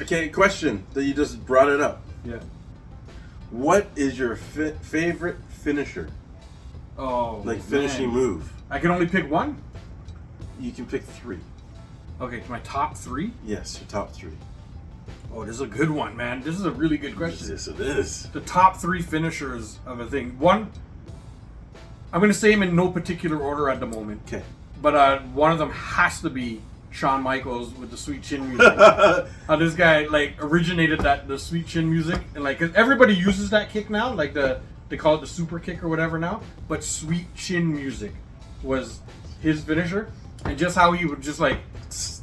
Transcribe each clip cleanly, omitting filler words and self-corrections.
Okay, question that you just brought it up. Yeah. What is your favorite finisher? Oh, like finishing move. I can only pick one? You can pick 3. Okay, my top 3? Yes, your top 3. Oh, this is a good one, man. This is a really good question. Yes, it is. The top 3 finishers of a thing. One, I'm going to say them in no particular order at the moment. Okay. But one of them has to be Shawn Michaels with the Sweet Chin music. This guy like originated the Sweet Chin music, and like 'cause everybody uses that kick now, like they call it the super kick or whatever now. But Sweet Chin music was his finisher, and just how he would just like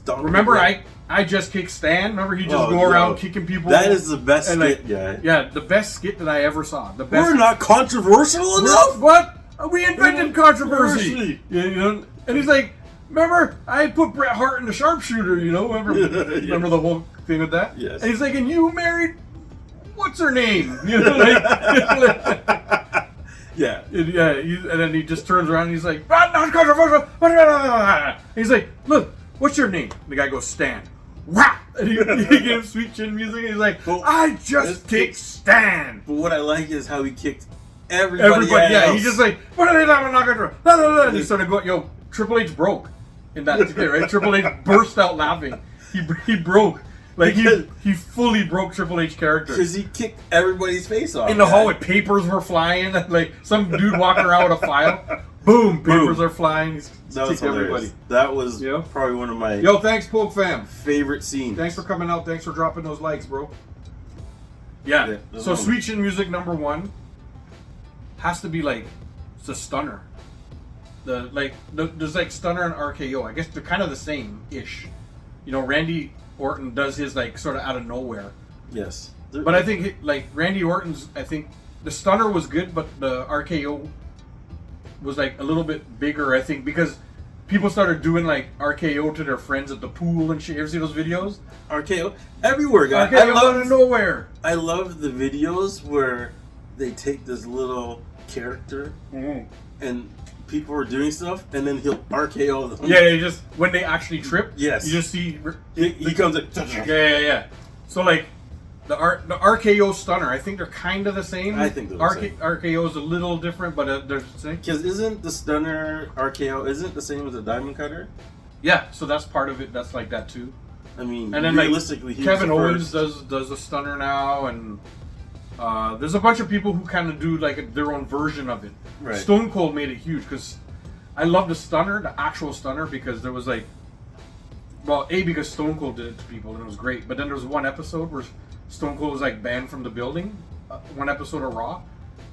remember I just kick Stan. Remember he just go around kicking people. That is the best skit, like, yeah. Yeah, the best skit that I ever saw. The best. We're not controversial enough. What? We invented controversy. Yeah, you know. And he's like, remember, I put Bret Hart in the sharpshooter, you know? Remember the whole thing with that? Yes. And he's like, and you married, what's her name? You know, like, yeah. And then he just turns around and he's like, not controversial. And he's like, look, what's your name? And the guy goes, Stan. Wah! And he gives Sweet Chin music and he's like, I just kicked Stan. But what I like is how he kicked everybody else. Yeah, he's just like, what are they talking about? And he started going, yo, Triple H broke in that skit, right? Triple H burst out laughing. He broke. Like, he fully broke Triple H character. Because he kicked everybody's face off. In the hallway, papers were flying. Like, some dude walking around with a file. Boom, papers are flying. He's that was hilarious. Everybody. That was probably one of my Yo, thanks, Poke Fam. favorite scenes. Thanks for coming out. Thanks for dropping those likes, bro. Yeah. So Sweet Chin music number 1 has to be like the Stunner. There's like Stunner and RKO. I guess they're kind of the same-ish. You know, Randy Orton does his like sort of out of nowhere. Yes. But I think like Randy Orton's, I think the Stunner was good, but the RKO was like a little bit bigger, I think, because people started doing like RKO to their friends at the pool and shit. You ever see those videos? RKO everywhere, guys. RKO out of nowhere. I love the videos where they take this little character and people are doing stuff, and then he'll RKO them. Yeah, just when they actually trip. Yes, you just see he comes like. Yeah. So like the RKO Stunner, I think they're kind of the same. I think they're the same. RKO is a little different, but they're the same. Because isn't the Stunner RKO isn't the same as the Diamond Cutter? Yeah, so that's part of it. That's like that too. I mean, and then realistically, like, Kevin Owens does a Stunner now, and there's a bunch of people who kind of do like their own version of it. Right. Stone Cold made it huge because I love the Stunner, the actual Stunner, because there was like, well, because Stone Cold did it to people and it was great. But then there was one episode where Stone Cold was like banned from the building, one episode of Raw,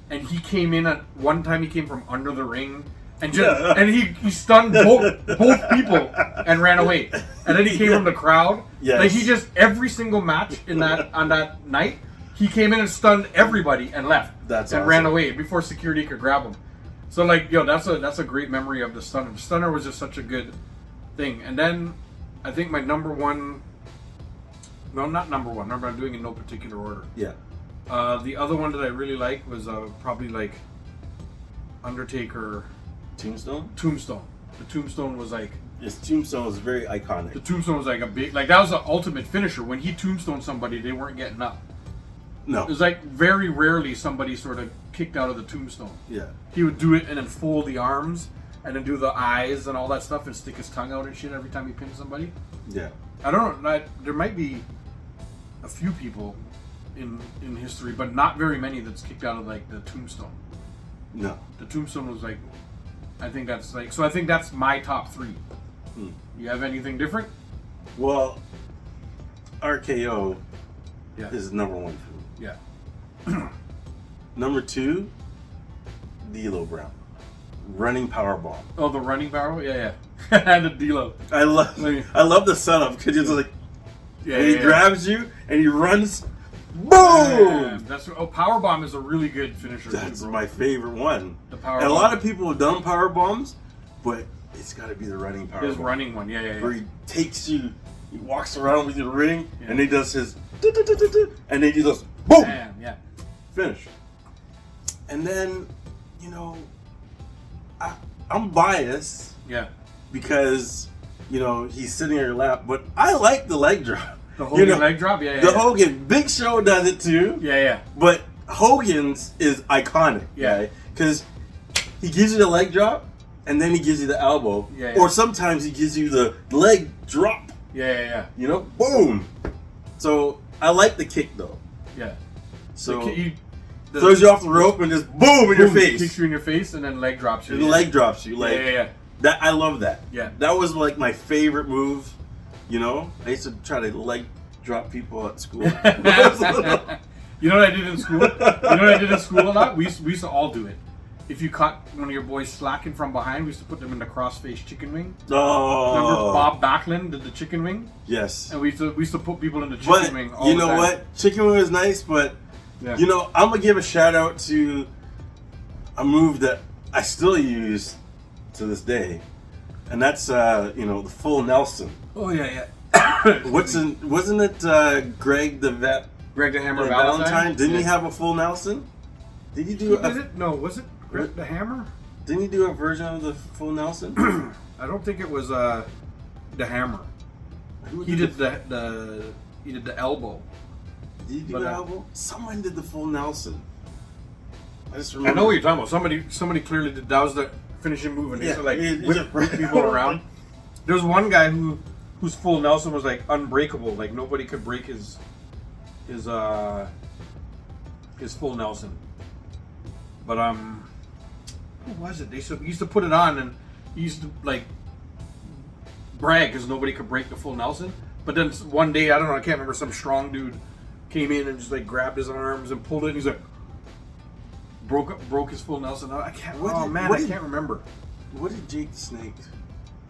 and he came in at one time. He came from under the ring and just and he stunned both people and ran away. And then he came from the crowd. Yes. Like he just every single match in that on that night. He came in and stunned everybody and left. That's and awesome. Ran away before security could grab him. So like, yo, that's a great memory of the Stunner. The Stunner was just such a good thing. And then I think my number 1, no, not number 1. Remember, I'm doing it in no particular order. Yeah. The other one that I really liked was probably like Undertaker. Tombstone. The Tombstone was like. His Tombstone was very iconic. The Tombstone was like a big, like that was the ultimate finisher. When he tombstoned somebody, they weren't getting up. No. It was like very rarely somebody sort of kicked out of the tombstone. Yeah. He would do it and then fold the arms and then do the eyes and all that stuff and stick his tongue out and shit every time he pinned somebody. Yeah. I don't know. There might be a few people in history, but not very many that's kicked out of like the tombstone. No. The tombstone was like, I think that's like, so I think that's my top 3. You have anything different? Well, RKO is number 1 for me. Yeah. Number 2, D'Lo Brown. Running power bomb. Oh, the running power? Yeah. And the D'Lo. I love the setup because he's like, he grabs you and he runs, boom! That's power bomb is a really good finisher. That's my favorite one. The power and bomb. A lot of people have done power bombs, but it's got to be the running power bomb. His running one, yeah. Where he takes you, he walks around with your ring, and he does his, and then he goes, boom! Damn, yeah. Finish. And then, you know, I'm biased. Yeah. Because, you know, he's sitting on your lap, but I like the leg drop. The Hogan leg drop? The Hogan. Big Show does it too. Yeah. But Hogan's is iconic. Yeah. Because he gives you the leg drop, and then he gives you the elbow. Yeah. Or sometimes he gives you the leg drop. Yeah. You know? Boom! So, I like the kick, though. Yeah. So, throws you off the rope and just boom in your face. Kicks you in your face and then leg drops you. The leg drops you. Like, yeah. That, I love that. Yeah. That was like my favorite move. You know? I used to try to leg drop people at school. You know what I did in school? A lot? We used to all do it. If you caught one of your boys slacking from behind, we used to put them in the cross-face chicken wing. Oh. Remember Bob Backlund did the chicken wing? Yes. And we used to put people in the chicken wing all you know the time. what? Chicken wing is nice, but yeah. you know, I'm gonna give a shout out to a move that I still use to this day, and that's the full Nelson. Oh yeah. Wasn't it Greg the Hammer Valentine? Didn't he have a full Nelson? Did he do it? No, was it Greg the Hammer? Didn't he do a version of the full Nelson? I don't think it was the Hammer. He did the elbow. Did he do the elbow? Someone did the full Nelson. I just remember. I know what you're talking about. Somebody clearly did. That was the finishing move, and he used to like whip people around. There was one guy whose full Nelson was like unbreakable. Like nobody could break his full Nelson. But who was it? They used to put it on, and he used to like brag because nobody could break the full Nelson. But then one day, I don't know, I can't remember, some strong dude came in and just like grabbed his arms and pulled it, and he's like broke his full Nelson. I can't. I can't remember. What did Jake the Snake?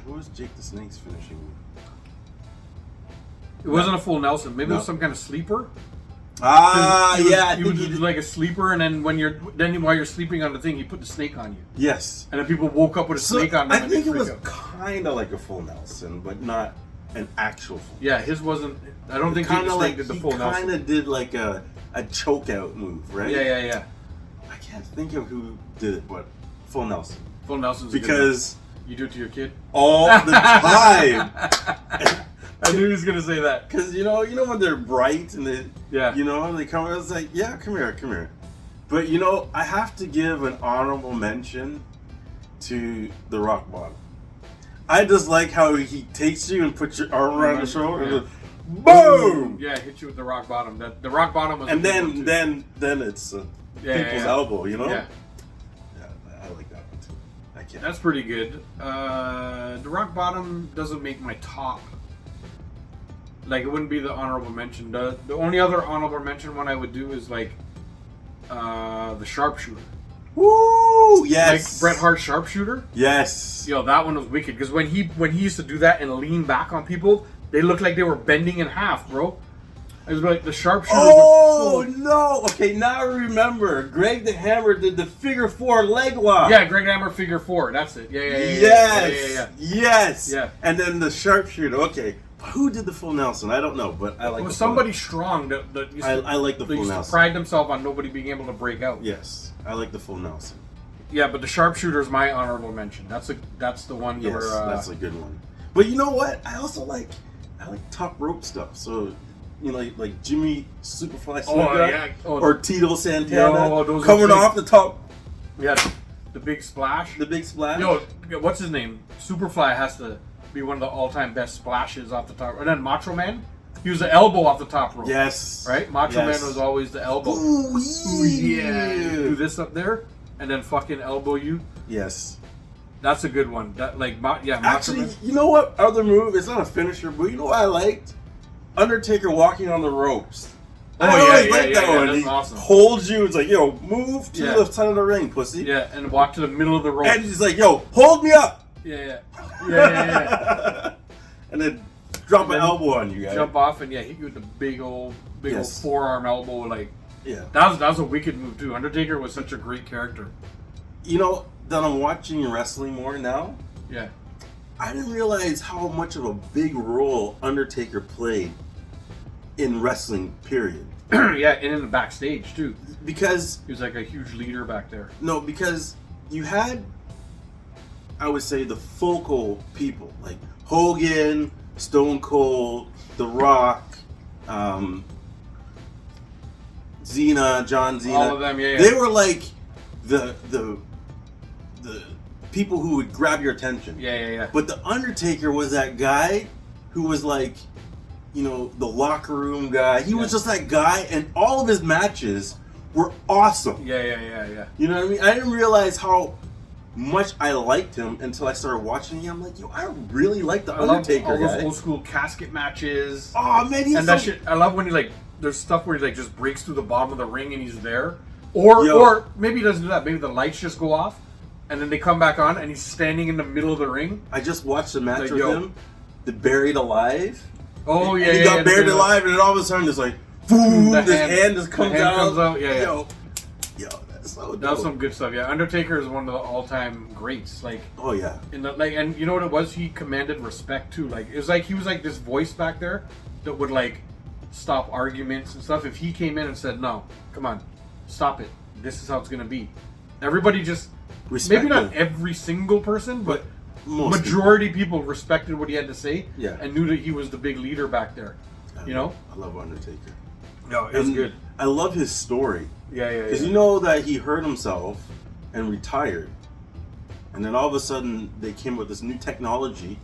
What was Jake the Snake's finishing move? It wasn't a full Nelson. Maybe it was some kind of sleeper. I he would do like a sleeper, and then while you're sleeping on the thing, he put the snake on you. Yes. And then people woke up with a snake on them. I think it was kind of like a full Nelson, but not an actual full. Yeah, his wasn't. I don't think Jake the Snake did the full Nelson. He kind of did like a choke out move, right? Yeah. I can't think of who did it, but full Nelson. Full Nelson's because you do it to your kid all the time. I knew he was gonna say that because you know when they're bright and they they come. I was like, yeah, come here. But I have to give an honorable mention to the rock bottom. I just like how he takes you and puts your arm around your shoulder and boom. Yeah, hit you with the rock bottom. The rock bottom was. And then it's people's elbow. Yeah. I like that one too. I can't. That's pretty good. The rock bottom doesn't make my top. Like, it wouldn't be the honorable mention. The only other honorable mention one I would do is like the sharpshooter. Woo! Yes. Like Bret Hart's sharpshooter. Yes. Yo, that one was wicked because when he used to do that and lean back on people, they looked like they were bending in half, bro. It was like the sharpshooter. Oh no! Okay, now I remember. Greg the Hammer did the figure 4 leg lock. Yeah, Greg the Hammer figure 4. That's it. Yeah. Yes. Yeah. And then the sharpshooter. Okay. Who did the full Nelson? I don't know, but I like. It was somebody strong that I like the full Nelson. Used to pride themselves on nobody being able to break out. Yes, I like the full Nelson. Yeah, but the sharpshooter is my honorable mention. That's the one. Yes, that's a good one. But you know what? I also like top rope stuff. So like Jimmy Superfly Snuka or Tito Santana coming off the top. Yeah, the big splash. The big splash. Yo, what's his name? Superfly has to be one of the all-time best splashes off the top. And then Macho Man, he was the elbow off the top rope. Yes. Right? Macho Man was always the elbow. Ooh, yeah. Do this up there, and then fucking elbow you. Yes. That's a good one. That Macho Actually, Man. You know what other move? It's not a finisher, but you know what I liked? Undertaker walking on the ropes. Oh, I like that one. That's awesome. Holds you. It's like, yo, move to the side of the ring, pussy. Yeah, and walk to the middle of the rope. And he's like, yo, hold me up. Yeah. And then drop an elbow on you guys. Jump off and hit you with the big old forearm elbow. Like, yeah, that was a wicked move too. Undertaker was such a great character. You know that I'm watching wrestling more now. Yeah, I didn't realize how much of a big role Undertaker played in wrestling. Period. Yeah, and in the backstage too. Because he was like a huge leader back there. No, because you had, I would say, the focal people like Hogan, Stone Cold, The Rock, John Cena. All of them, yeah. They were like the people who would grab your attention. Yeah. But the Undertaker was that guy who was like, the locker room guy. He was just that guy, and all of his matches were awesome. Yeah. You know what I mean? I didn't realize how much I liked him until I started watching him. I'm like, I really like the Undertaker. I love all those old school casket matches. Oh man, that shit. I love when he there's stuff where he just breaks through the bottom of the ring and he's there, or maybe he doesn't do that. Maybe the lights just go off, and then they come back on and he's standing in the middle of the ring. I just watched a match with him, the Buried Alive. Oh yeah, and he got buried alive, and then all of a sudden it's like, boom, his hand just comes out. Yeah. Yo, that's so dope. That was some good stuff. Yeah, Undertaker is one of the all-time greats. Oh yeah. And you know what it was? He commanded respect too. It was like he was like this voice back there that would stop arguments and stuff. If he came in and said, "No, come on, stop it. This is how it's gonna be," everybody just maybe not every single person, but majority people respected what he had to say. Yeah. And knew that he was the big leader back there. I love Undertaker. No, it was good. I love his story. Yeah. Because you know that he hurt himself and retired, and then all of a sudden they came with this new technology,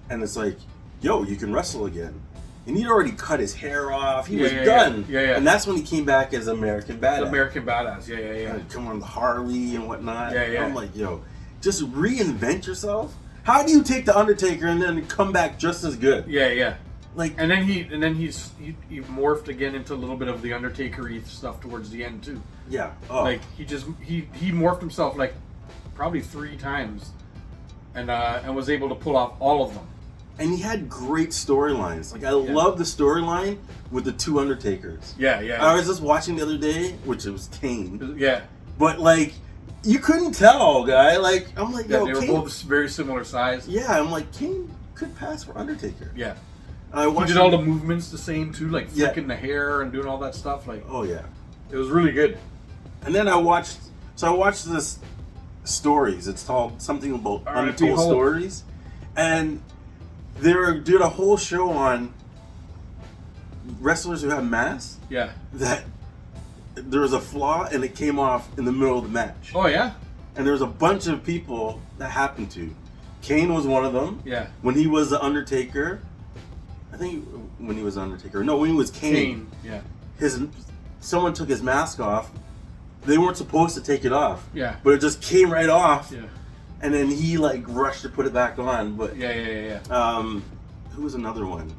and it's like, yo, you can wrestle again. And he'd already cut his hair off. He was done. Yeah. And that's when he came back as American Badass. American Badass. Yeah. And come on the Harley and whatnot. Yeah. I'm like, yo, just reinvent yourself. How do you take the Undertaker and then come back just as good? Yeah. And then he morphed again into a little bit of the Undertaker-y stuff towards the end too. Yeah. Oh. He morphed himself probably 3 times, and was able to pull off all of them. And he had great storylines. I love the storyline with the 2 Undertakers. Yeah. I was just watching the other day, which it was Kane. Yeah. But you couldn't tell, guy. I'm like, yo, they were Kane, both very similar size. Yeah, I'm like, Kane could pass for Undertaker. Yeah. He did all the movements the same too, flicking the hair and doing all that stuff. Oh yeah, it was really good. And then I watched this stories. It's called something about untold stories, and they did a whole show on wrestlers who have masks. Yeah. That there was a flaw and it came off in the middle of the match. Oh yeah. And there was a bunch of people that happened to. Kane was one of them. Yeah. When he was the Undertaker. I think when he was Undertaker. No, when he was Kane. Yeah. Someone took his mask off. They weren't supposed to take it off. Yeah. But it just came right off. Yeah. And then he rushed to put it back on. But yeah. Who was another one?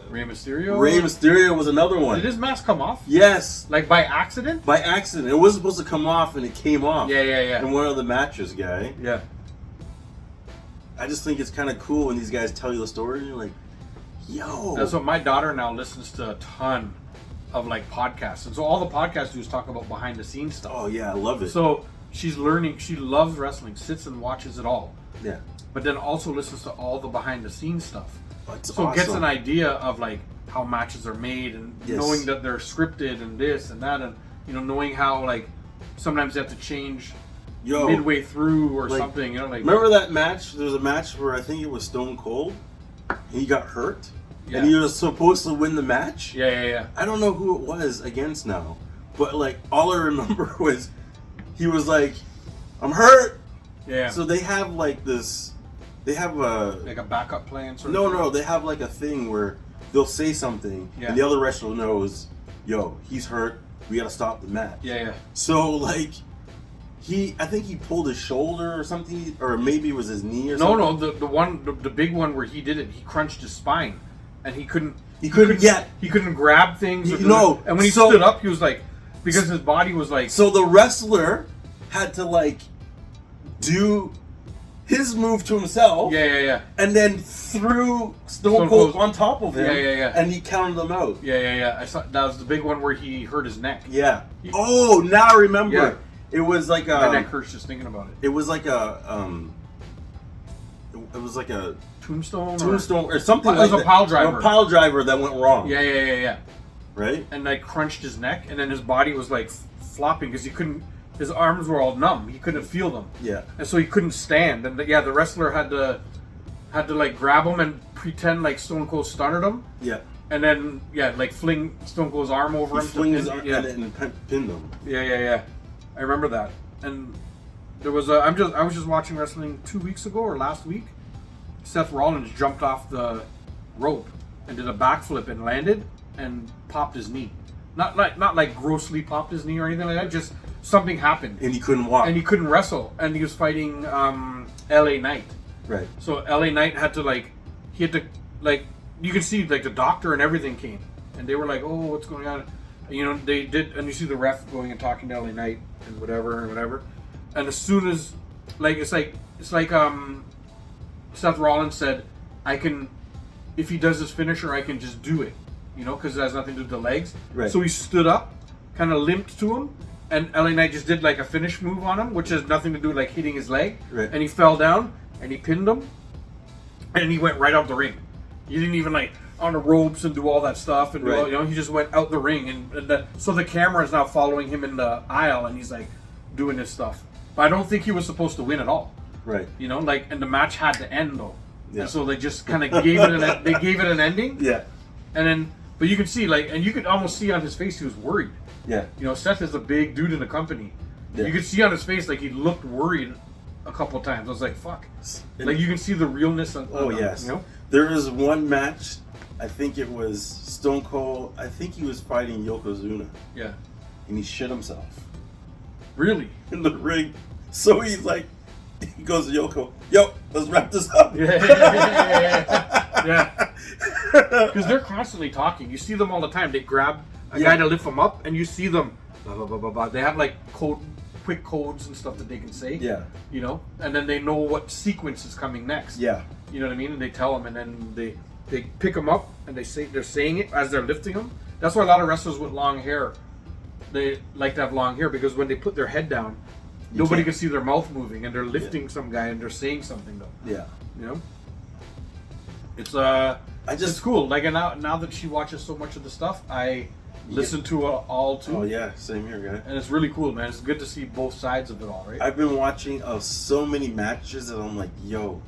Rey Mysterio? Rey Mysterio was another one. Did his mask come off? Yes. By accident? By accident. It wasn't supposed to come off and it came off. Yeah. In one of the matches, guy. Yeah. I just think it's kind of cool when these guys tell you the story and you're like, yo. That's what my daughter now listens to a ton of podcasts. And so all the podcasts do is talk about behind the scenes stuff. Oh yeah, I love it. So she's learning, she loves wrestling, sits and watches it all. Yeah. But then also listens to all the behind the scenes stuff. That's so awesome. Gets an idea of how matches are made and knowing that they're scripted and this and that, and knowing how sometimes they have to change midway through or something. Remember that match? There was a match where I think it was Stone Cold. And he got hurt. Yeah. And he was supposed to win the match. Yeah. I don't know who it was against now, but all I remember was he was like, "I'm hurt." Yeah. So they have this. They have a backup plan. No. They have a thing where they'll say something, and the other wrestler knows, "Yo, he's hurt. We got to stop the match." Yeah. So I think he pulled his shoulder or something, or maybe it was his knee or something. No, the big one where he did it, he crunched his spine, and he couldn't grab things. And when he stood up, he was because his body was So the wrestler had to do his move to himself. Yeah. And then threw Stone Cold on top of him. Yeah. And he counted them out. Yeah. I saw that was the big one where he hurt his neck. Yeah. Now I remember. Yeah. It was my neck hurts just thinking about it. It was like a tombstone or something. It was a pile driver. A pile driver that went wrong. Yeah. Right. And crunched his neck, and then his body was flopping because he couldn't. His arms were all numb. He couldn't feel them. Yeah. And so he couldn't stand. And the wrestler had to grab him and pretend like Stone Cold stunned him. Yeah. And then like fling Stone Cold's arm over him. Fling his arm and pinned him. Yeah. I remember that. And there was I was just watching wrestling 2 weeks ago or last week. Seth Rollins jumped off the rope and did a backflip and landed and popped his knee. Not like grossly popped his knee or anything like that. Just something happened. And he couldn't walk. And he couldn't wrestle. And he was fighting LA Knight. Right. So LA Knight had to you can see like the doctor and everything came. And they were like, oh, what's going on? You know, they did, and you see the ref going and talking to LA Knight and whatever. And as soon as, it's like Seth Rollins said, I can, if he does his finisher, I can just do it, you know, because it has nothing to do with the legs. Right. So he stood up, kind of limped to him, and LA Knight just did like a finish move on him, which has nothing to do with like hitting his leg. Right. And he fell down, and he pinned him, and he went right out the ring. He didn't even like on the ropes and do all that stuff, and right. He just went out the ring, so the camera is now following him in the aisle, and he's like doing his stuff. But I don't think he was supposed to win at all. Right. You know, like, and the match had to end though. Yeah. And so they just kind of gave it an ending. Yeah. And then, but you can see and you could almost see on his face he was worried. Yeah. You know, Seth is a big dude in the company. Yeah. You could see on his face like he looked worried a couple of times. I was like, fuck. Like you can see the realness of yes. You know? There was one match, I think it was Stone Cold, I think he was fighting Yokozuna. Yeah. And he shit himself. Really? In the ring. So he's like, he goes to Yoko, yo, let's wrap this up. Yeah. Because they're constantly talking. You see them all the time. They grab a guy to lift them up, and you see them, blah, blah, blah, blah, blah. They have like quick codes and stuff that they can say. Yeah. You know? And then they know what sequence is coming next. Yeah. You know what I mean? And they tell them, and then they pick them up, and they're saying it as they're lifting them. That's why a lot of wrestlers with long hair, they like to have long hair, because when they put their head down, nobody can see their mouth moving, and they're lifting some guy, and they're saying something though. Yeah. You know? It's cool. Like, and now that she watches so much of the stuff, I listen to all too. Oh yeah, same here, guy. And it's really cool, man. It's good to see both sides of it all, right? I've been watching so many matches that I'm like, yo,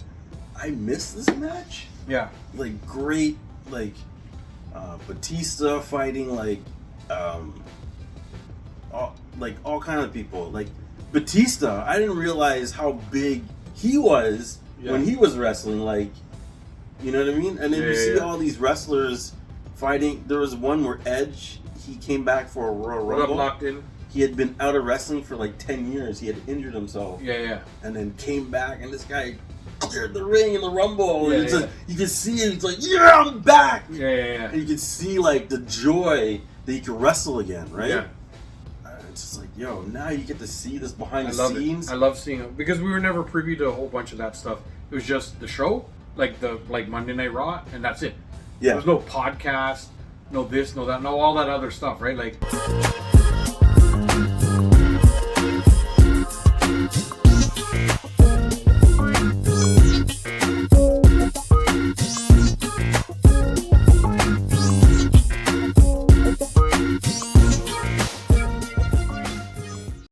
I missed this match. Yeah. Like great, like Batista fighting all kind of people. Like Batista, I didn't realize how big he was when he was wrestling. Like, you know what I mean? And then you see all these wrestlers fighting. There was one where Edge, he came back for a Royal Rumble. Locked in. He had been out of wrestling for like 10 years. He had injured himself. Yeah. And then came back, and this guy cleared the ring in the Rumble. Yeah, and you can see it. He's like, yeah, I'm back. Yeah. And you can see like the joy that he can wrestle again, right? Yeah. It's just like, yo, now you get to see this behind the scenes. I love seeing it because we were never privy to a whole bunch of that stuff. It was just the show, like Monday Night Raw, and that's it. Yeah. There was no podcast, no this, no that, no all that other stuff, right? Like.